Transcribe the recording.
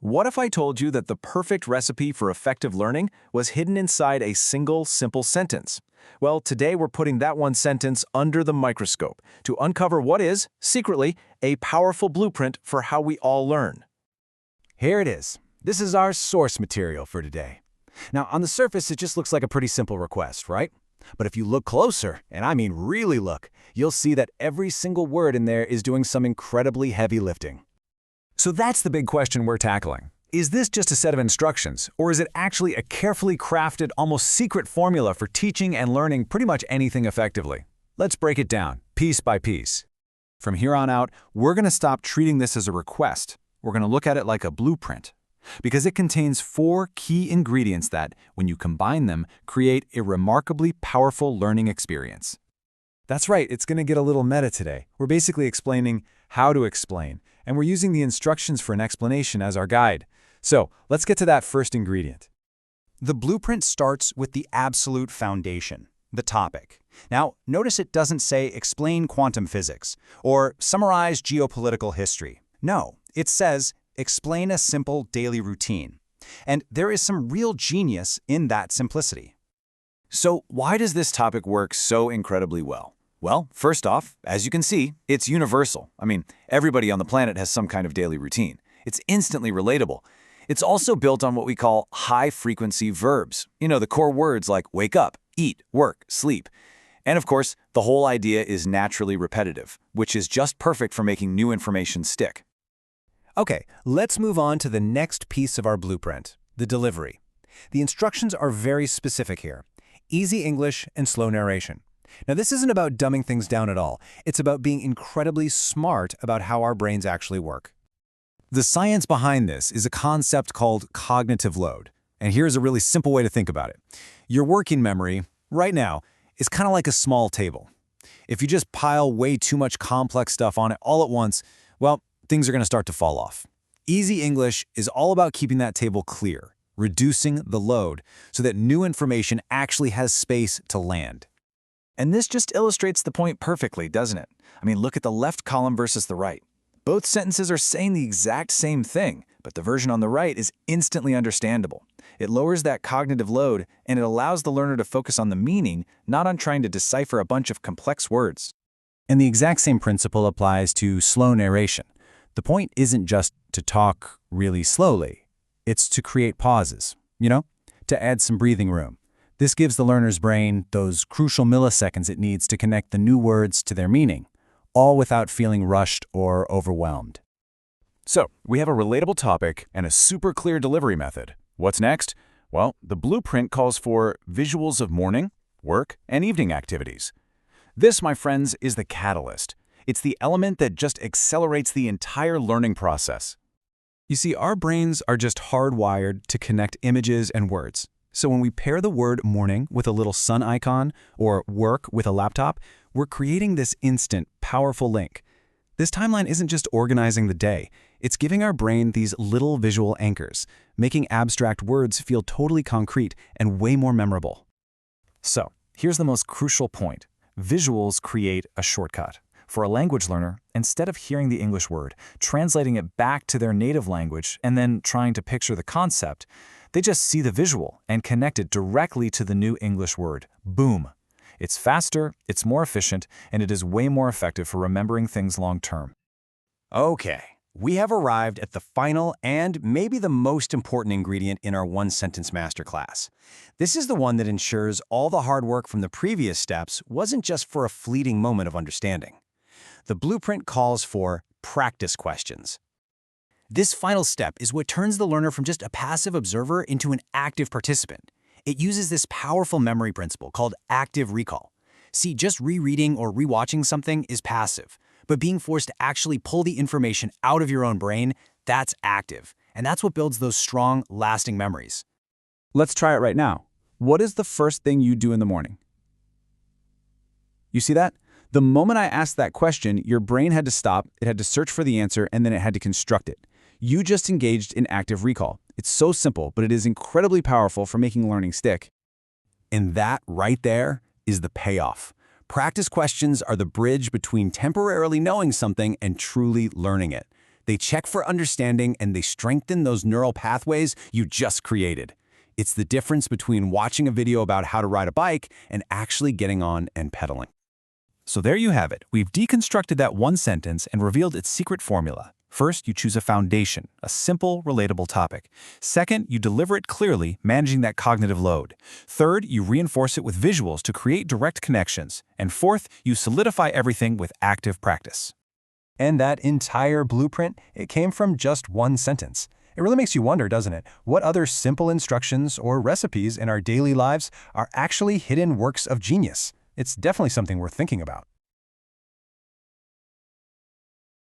What if I told you that the perfect recipe for effective learning was hidden inside a single, simple sentence? Well, today we're putting that one sentence under the microscope to uncover what is, secretly, a powerful blueprint for how we all learn. Here it is. This is our source material for today. Now, on the surface, it just looks like a pretty simple request, right? But if you look closer, and I mean really look, you'll see that every single word in there is doing some incredibly heavy lifting. So that's the big question we're tackling. Is this just a set of instructions, or is it actually a carefully crafted, almost secret formula for teaching and learning pretty much anything effectively? Let's break it down, piece by piece. From here on out, we're going to stop treating this as a request. We're going to look at it like a blueprint, because it contains 4 key ingredients that, when you combine them, create a remarkably powerful learning experience. That's right, it's going to get a little meta today. We're basically explaining how to explain, and we're using the instructions for an explanation as our guide. So, let's get to that first ingredient. The blueprint starts with the absolute foundation, the topic. Now, notice it doesn't say explain quantum physics or summarize geopolitical history. No, it says explain a simple daily routine. And there is some real genius in that simplicity. So why does this topic work so incredibly well? Well, first off, as you can see, it's universal. I mean, everybody on the planet has some kind of daily routine. It's instantly relatable. It's also built on what we call high-frequency verbs. You know, the core words like wake up, eat, work, sleep. And of course, the whole idea is naturally repetitive, which is just perfect for making new information stick. Okay, let's move on to the next piece of our blueprint, the delivery. The instructions are very specific here. Easy English and slow narration. Now, this isn't about dumbing things down at all. It's about being incredibly smart about how our brains actually work. The science behind this is a concept called cognitive load. And here's a really simple way to think about it. Your working memory, right now, is kind of like a small table. If you just pile way too much complex stuff on it all at once, well, things are going to start to fall off. Easy English is all about keeping that table clear, reducing the load so that new information actually has space to land. And this just illustrates the point perfectly, doesn't it? I mean, look at the left column versus the right. Both sentences are saying the exact same thing, but the version on the right is instantly understandable. It lowers that cognitive load, and it allows the learner to focus on the meaning, not on trying to decipher a bunch of complex words. And the exact same principle applies to slow narration. The point isn't just to talk really slowly. It's to create pauses, to add some breathing room. This gives the learner's brain those crucial milliseconds it needs to connect the new words to their meaning, all without feeling rushed or overwhelmed. So, we have a relatable topic and a super clear delivery method. What's next? Well, the blueprint calls for visuals of morning, work, and evening activities. This, my friends, is the catalyst. It's the element that just accelerates the entire learning process. You see, our brains are just hardwired to connect images and words. So when we pair the word morning with a little sun icon or work with a laptop, we're creating this instant, powerful link. This timeline isn't just organizing the day. It's giving our brain these little visual anchors, making abstract words feel totally concrete and way more memorable. So, here's the most crucial point. Visuals create a shortcut. For a language learner, instead of hearing the English word, translating it back to their native language, and then trying to picture the concept, they just see the visual and connect it directly to the new English word. Boom! It's faster, it's more efficient, and it is way more effective for remembering things long term. Okay, we have arrived at the final and maybe the most important ingredient in our one-sentence masterclass. This is the one that ensures all the hard work from the previous steps wasn't just for a fleeting moment of understanding. The blueprint calls for practice questions. This final step is what turns the learner from just a passive observer into an active participant. It uses this powerful memory principle called active recall. See, just rereading or rewatching something is passive, but being forced to actually pull the information out of your own brain, that's active. And that's what builds those strong, lasting memories. Let's try it right now. What is the first thing you do in the morning? You see that? The moment I asked that question, your brain had to stop, it had to search for the answer, and then it had to construct it. You just engaged in active recall. It's so simple, but it is incredibly powerful for making learning stick. And that right there is the payoff. Practice questions are the bridge between temporarily knowing something and truly learning it. They check for understanding and they strengthen those neural pathways you just created. It's the difference between watching a video about how to ride a bike and actually getting on and pedaling. So there you have it. We've deconstructed that one sentence and revealed its secret formula. First, you choose a foundation, a simple, relatable topic. Second, you deliver it clearly, managing that cognitive load. Third, you reinforce it with visuals to create direct connections. And fourth, you solidify everything with active practice. And that entire blueprint, it came from just one sentence. It really makes you wonder, doesn't it? What other simple instructions or recipes in our daily lives are actually hidden works of genius? It's definitely something worth thinking about.